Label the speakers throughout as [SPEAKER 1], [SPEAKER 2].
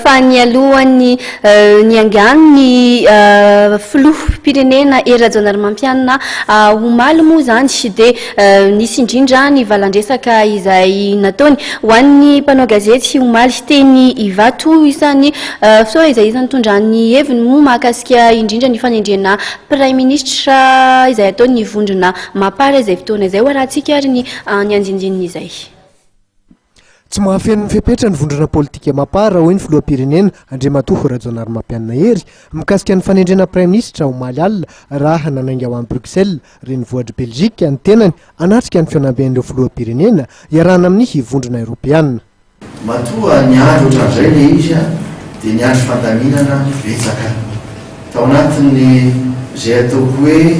[SPEAKER 1] fa ny alohan'ny niangan'ny filoham-pirenena era-Rajaonary Mampianina omaly moa zany dia nisy indrindra ny valandresaka izay nataony ho an'ny mpanao gazety omaly teny Ivato isan'ny fotoana izay isany tondrany heviny moa mahakasika indrindra ny fanendrena Prime Ministre izay ataony ny vondrona mapara izay fotoana izay hoarahantsika ary ny anjinjininy izay.
[SPEAKER 2] Tsy mahafeno fepetra ny vondrona politika mapara hoy ny filoham-pirenena Andriamatoa Rajaonary Mampianina Hery mikasika ny fanendrena Prime Ministre omaly alina raha nanainga ao Bruxelles renivohitra Belgique ny tenany anatrika ny fianamben'ireo filoham-pirenena iarahana amin'ny vondrona Europeanina.
[SPEAKER 3] Matoa ny andro ohatran'izay le izy dia ny andro fandaminana betsaka tao anatin'ny izay ataoko hoe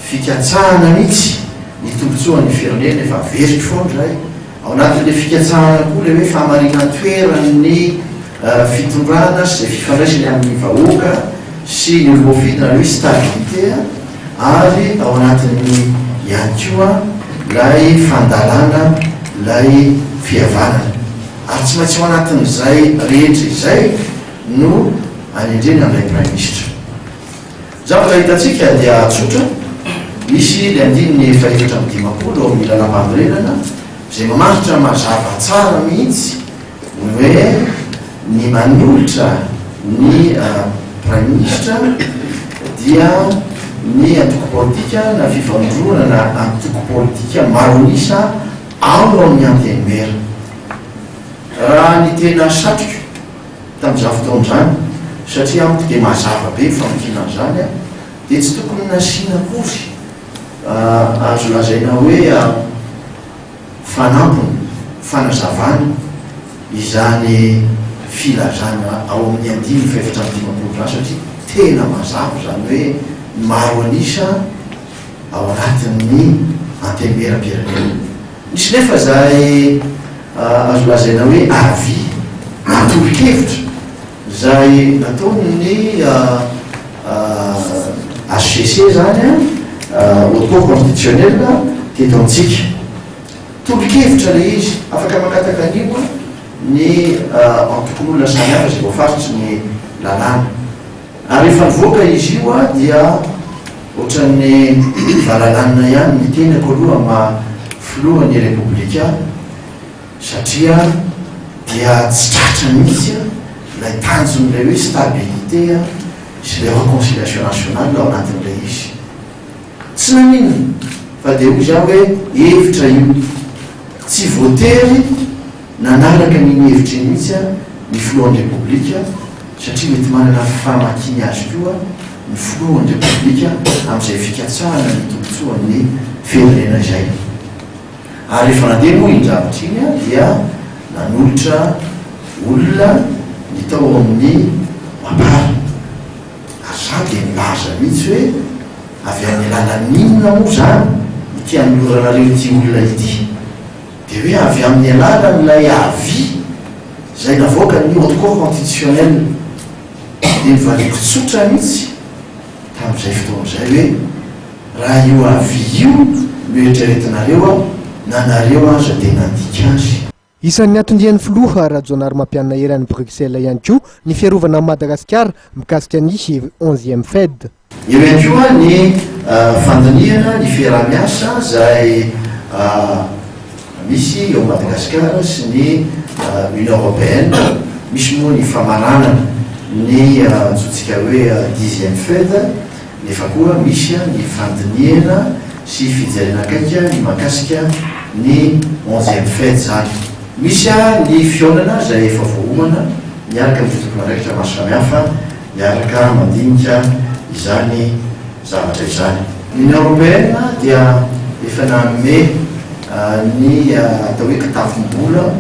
[SPEAKER 3] fikatsahana mihitsy ny tombotsoan'ny firenena efa veritra foana zay ao anatin'le fikatsahana koa le hoe fahamarinana toerany fitondrana sy izay fifandraisany amin'ny vahoaka sy ny olom-pofidina hoe stabilité ary ao anatin'ny ihany koa lay fandalana lay fihavanana ary tsy maintsy ao anatin'izay rehetra izay no anendrena amin'ilay Prime Ministre. Zavatra hitantsika dia tsotra misy le andininy faefatra amin'ny dimapolo ao amin'ny lalam-panorenana izay mamaritra mazava tsara mihitsy hoe ny manolotra ny Prime Ministre dia ny antoko politika na fifandroana na antoko politika maronisa ao amin'ny antenimera. Raha ny tena satroka tamin'izao fotoana izany satria amiko dia mazava be famokina izany dia tsy tokony nasiana kory azo lazaina hoe fanampony fanazavana izany filazana ao amin'ny andimy faefatra amin'ny dimapolo satria tena mazava zany hoe maro anisa ao anatin'ny antenimera-pirenena. Misy nefa zay azo lazaina hoe avi natolo-kevitra zay nataony HCC zany au cours constitutionnel teto antsika tolo-kevitra le izy afaka makataka anio ny antokon'olona samihafa izay voafaritsy ny lalàna ary rehefa nivoaka izy io dia ohatran'ny valalanina ihany ny tenako aloha filohan'ny republika satria dia tsy tratra mihitsy lay tanjon'ilay hoe stabilité sy le réconciliation nationale ao anatin'ilay izy. Tsy nanino fa dia hoy zao hoe hevitra io tsy voatery nanaraka n'iny hevitra iny mihitsy ny filohan'ny republika satria mety manana famakiny azy koa ny filohan'ny republika amin'izay fikatsahana ny tombotsoan'ny firenena izay. Ary rehefa nandeha moa iny zavatra iny dia nanolotra olona ny tao amin'ny mapara ary za dia milaza mihitsy hoe avy amin'ny alalan'inona moa zany ity anoloranareo ity olona ity dia hoe avy amin'ny alalan'ilay avi zay navoaka ny haute cour constitutionnel dia nivaliko tsotra mihitsy tamin'izay fotoan'izay hoe raha io avi io no eritreretinareo nanareo aza dia nandika azy.
[SPEAKER 2] Isan'ny atondian'ny filoha Rajaonary Mampianina Hery any Bruxelles ihany koa ny fiarovana Madagasikara mikasika ny 11e FED.
[SPEAKER 3] Eo ihany koa ny fandiniana ny fiarah-miasa zay misy eo Madagasikara sy ny Union Européenne. Misy moa ny famaranana ny antsointsika hoe 10e FED nefa koa misy ny fandiniana sy fijerena akaika ny makasika ny 11e FED zany. Misy ny fionana zay efa voahomana miaraka amin'ny fitokonandraikitra maro samihafa miaraka mandinika izany zavatra izany. Ny Européenne dia efa nanome ny atao hoe kitafom-bola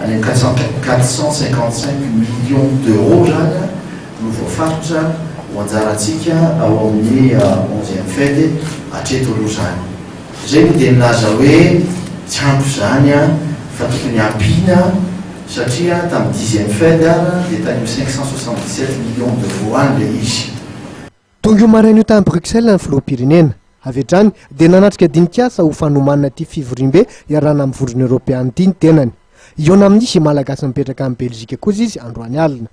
[SPEAKER 3] any 455 millions d'euros zany no voafaritra ho anjarantsika ao amin'ny 11e FED hatreto aloha zany. Zay no dia nilaza hoe tsy ampy zany fa tokony ampiana satria tamin'ny 10e FED dia tany 577 millions d'euros le izy.
[SPEAKER 2] Tonga marain'io tany Bruxelles ny filoham-pirenena avy hatrany dia nanatrika dinikasa ho fanomanana ity fivorimbe iarahana amin'ny vondrona Europeanina ity ny tenany. Iona amin'ny malagasy mipetraka amin'ny Belzika kosa izy androany alina.